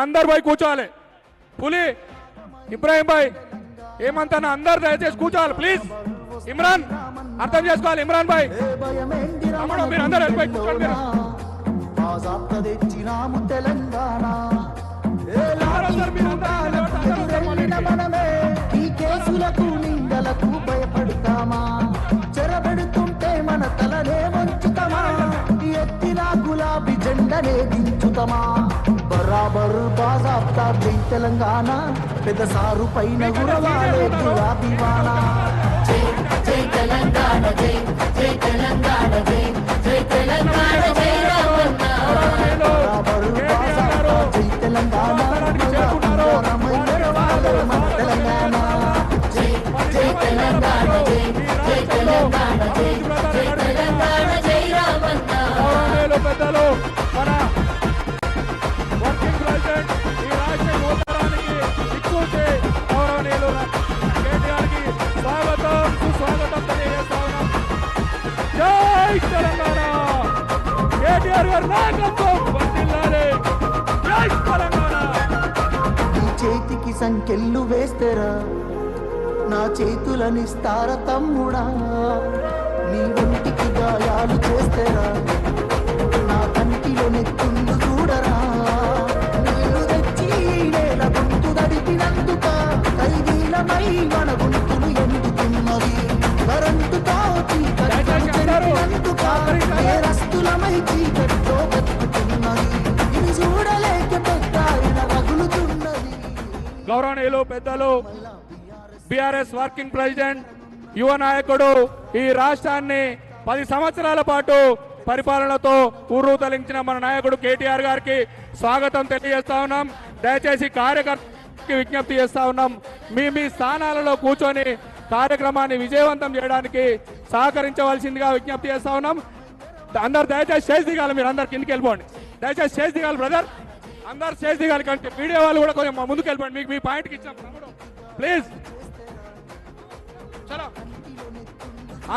అందరు పోయి కూర్చోవాలి. పులి ఇబ్రాహిం భాయ్ ఏమంతా అందరు దయచేసి కూర్చోవాలి ప్లీజ్. ఇమ్రాన్ అర్థం చేసుకోవాలి. ఇమ్రాన్ భాయ్ మీరు అందరూ వెళ్ళిపోయి కూర్చోండి. భయపడతామా చెరబెడుతుంటే మన తలనే వంచుతామా ఎత్తిన గులాబీ జెండనే దించుతామా బరాబరు బాజాబ్తా జై తెలంగాణ పెద్ద సారు పైన గురవాలే గులాబీ వాన జై జై తెలంగాణ జై జై తెలంగాణ జై జై తెలంగాణ జై రామన్న బరాబరు బాజాబ్తా జై తెలంగాణ మన తెలంగాణ జై జై తెలంగాణ జై జై తెలంగాణ జై జై తెలంగాణ జై రామన్న పెద్దలు మన వర్కింగ్ ప్రెసిడెంట్ ఈ రాష్ట్ర యువతరానికి దిక్కుంటే గౌరవనీయులు కేటీఆర్ కి స్వాగతం సుస్వాగతం తెలియజేస్తా ఉన్నాం. జై తెలంగాణ కేటీఆర్ గారి నాయకత్వం వర్ధిల్లాలి. జై తెలంగాణ. నీ చేతికి సంకెళ్ళు వేస్తేరా నా చేతులనిస్తార తమ్ముడా నీ ఒంటికి గాయాలు చేస్తేరా నా కంటిలో నెత్తుండు చూడరా నీళ్లు తెచ్చి నేల గొంతు దడిపినందుక ఖైదీలమై మన గొంతులు ఎందుకున్నది కరెంటుతో చీకటినందుక నేరస్తులమై చీకటితో బతుకుతున్నది ఇది చూడలేక పెద్ద ఆయన రగులుతున్నది. గౌరవనీయులు పెద్దలు బీఆర్ఎస్ వర్కింగ్ ప్రెసిడెంట్ యువ నాయకుడు ఈ రాష్ట్రాన్ని 10 సంవత్సరాల పాటు పరిపాలనతో ఊరూతలించిన మన నాయకుడు కేటీఆర్ గారికి స్వాగతం తెలియజేస్తా ఉన్నాం. దయచేసి కార్యకర్తకి విజ్ఞప్తి చేస్తా ఉన్నాం, మీ మీ స్థానాలలో కూర్చొని కార్యక్రమాన్ని విజయవంతం చేయడానికి సహకరించవలసిందిగా విజ్ఞప్తి చేస్తా ఉన్నాం. అందరు దయచేసి స్టేజ్ దిగాలి. మీరు అందరు కిందికి వెళ్ళిపోండి. దయచేసి స్టేజ్ దిగాలి బ్రదర్. అందరు స్టేజ్ దిగాలి. కంటే మీడియా వాళ్ళు కూడా కొంచెం ముందుకు వెళ్ళిపోండి. మీకు మీ పాయింట్కి ఇచ్చాం ప్లీజ్. చలో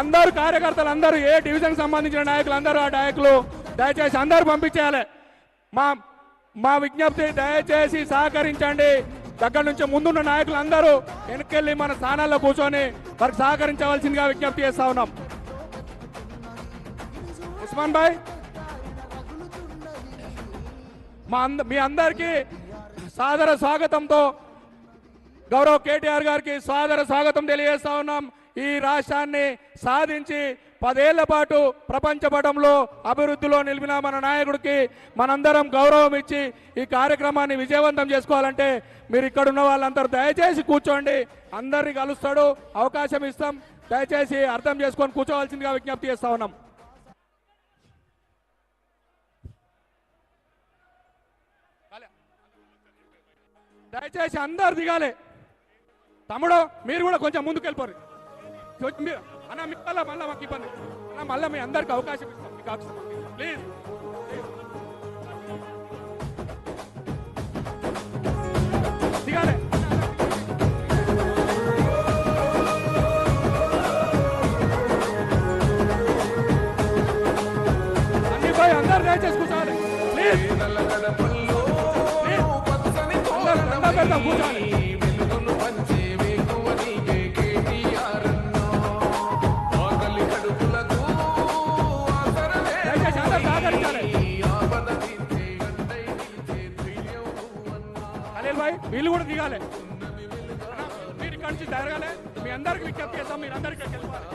అందరు కార్యకర్తలు అందరూ ఏ డివిజన్ సంబంధించిన నాయకులు అందరూ ఆ నాయకులు దయచేసి అందరూ పంపించేయాలి. మా విజ్ఞప్తి దయచేసి సహకరించండి. దగ్గర నుంచి ముందున్న నాయకులు అందరూ వెనక్కెళ్ళి మన స్థానాల్లో కూర్చొని వారికి సహకరించవలసిందిగా విజ్ఞప్తి చేస్తా ఉన్నాం. ఉస్మాన్ భాయ్ మీ అందరికీ సాదర స్వాగతంతో గౌరవ్ కేటీఆర్ గారికి సాదర స్వాగతం తెలియజేస్తా ఉన్నాం. ఈ రాష్ట్రాన్ని సాధించి 10 ఏళ్ల పాటు ప్రపంచ పటంలో అభివృద్ధిలో నిలిపిన మన నాయకుడికి మనందరం గౌరవం ఇచ్చి ఈ కార్యక్రమాన్ని విజయవంతం చేసుకోవాలంటే మీరు ఇక్కడ ఉన్న వాళ్ళందరూ దయచేసి కూర్చోండి. అందరినీ కలుస్తాడు, అవకాశం ఇస్తాం. దయచేసి అర్థం చేసుకొని కూర్చోవలసిందిగా విజ్ఞప్తి చేస్తా ఉన్నాం. దయచేసి అందరు దిగాలి. తమ్ముడు మీరు కూడా కొంచెం ముందుకు వెళ్ళిపోరు అన్న. మీ వల్ల మళ్ళీ మాకు ఇబ్బంది అన్న. మళ్ళీ మీ అందరికి అవకాశం ఇస్తాం. మీకు ప్లీజ్ దిగాలి. అన్ని పోయి అందరు దయచేసి కూర్చోవాలి ప్లీజ్. అందరు కూర్చోవాలి. వీళ్ళు కూడా దిగాలి. మీరు ఇక్కడి నుంచి జరగాలి. మీ అందరికి విజ్ఞప్తి చేస్తాం. మీరు అందరికీ వెళ్ళిపోవాలి.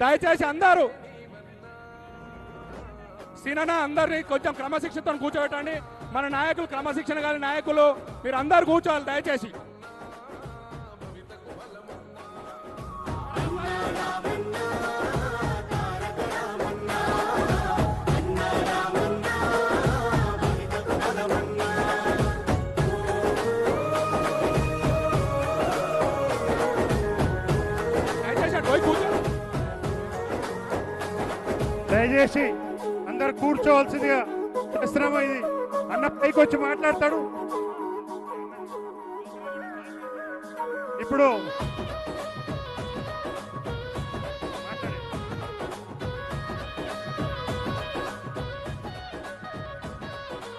దయచేసి అందరూ సీనన్న అందరినీ కొంచెం క్రమశిక్షణతో కూర్చోబెట్టండి. మన నాయకులు క్రమశిక్షణ గారి నాయకులు మీరు అందరు కూర్చోవాలి దయచేసి. దయచేసి అందరు కూర్చోవలసిందిగా చేస్తున్నాము. ఇది అన్న పైకి వచ్చి మాట్లాడతాడు. ఇప్పుడు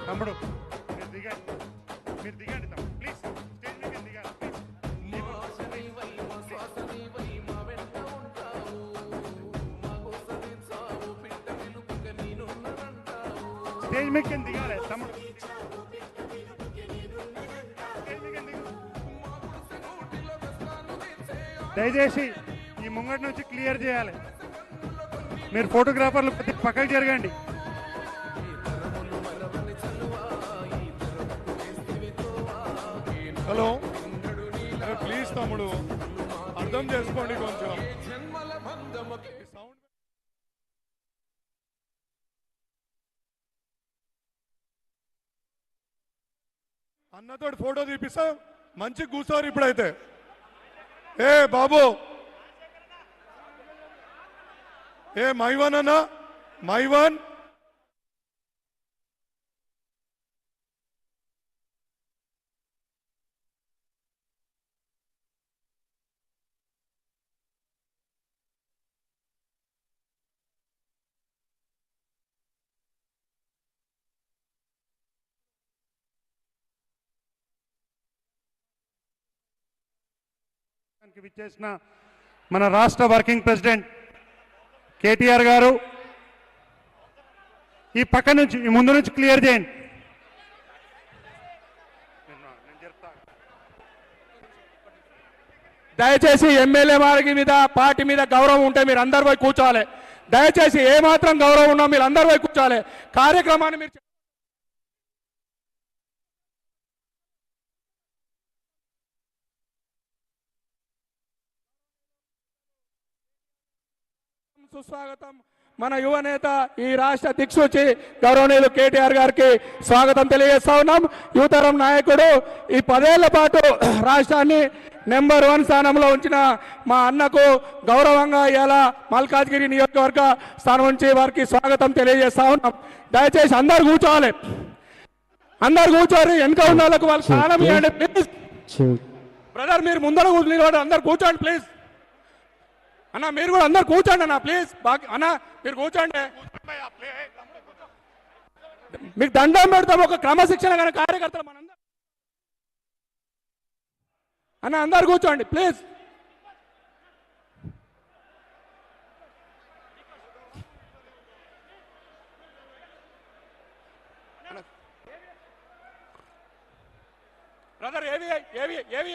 తమ్ముడు మీరు దిగండి, మీరు దిగండి తమ్ముడు ప్లీజ్, స్టేజ్ మీద దిగాలి స్టేజ్ మీద దిగాలి తమ్ముడు, దయచేసి ఈ ముంగటి నుంచి క్లియర్ చేయాలి. మీరు ఫోటోగ్రాఫర్లు పక్కకి జరగండి. హలో ప్లీజ్ తమ్ముడు అర్థం చేసుకోండి కొంచెం. అన్నతోటి ఫోటో తీపిస్తా, మంచి కూర్చోరు ఇప్పుడైతే. ఏ బాబు, ఏ మైవన్ అన్నా, మైవన్ విచ్చేసిన మన రాష్ట్ర వర్కింగ్ ప్రెసిడెంట్ కేటీఆర్ గారు, ఈ పక్క నుంచి ఈ ముందు నుంచి క్లియర్ చేయండి. దయచేసి ఎమ్మెల్యే వారికి మీద పార్టీ మీద గౌరవం ఉంటే మీరు అందరు పోయి కూర్చోవాలి. దయచేసి ఏ మాత్రం గౌరవం ఉన్నా మీరు అందరు పోయి కూర్చోవాలి. కార్యక్రమాన్ని మీరు సుస్వాగతం. మన యువ నేత ఈ రాష్ట్ర దిక్సూచి గౌరవనీయులు కేటీఆర్ గారికి స్వాగతం తెలియజేస్తా ఉన్నాం. యువతరం నాయకుడు ఈ 10 ఏళ్ల పాటు రాష్ట్రాన్ని నెంబర్ 1 స్థానంలో ఉంచిన మా అన్నకు గౌరవంగా ఇలా మల్కాజ్గిరి నియోజకవర్గ స్థానం నుంచి వారికి స్వాగతం తెలియజేస్తా ఉన్నాం. దయచేసి అందరు కూర్చోవాలి, అందరు కూర్చోరు. వెనుక ఉన్న వాళ్ళకు వాళ్ళు స్థానం ఇవ్వండి ప్లీజ్. బ్రదర్ మీరు ముందర నిలబడి అందరు కూర్చోండి ప్లీజ్. అన్న మీరు కూడా అందరు కూర్చోండి అన్న ప్లీజ్. అన్న మీరు కూర్చోండి, మీకు దండం పెడతాం. ఒక క్రమశిక్షణ కానీ కార్యకర్తలు మనందరం. అన్న అందరు కూర్చోండి ప్లీజ్. బ్రదర్ ఏవి ఏవి ఏవి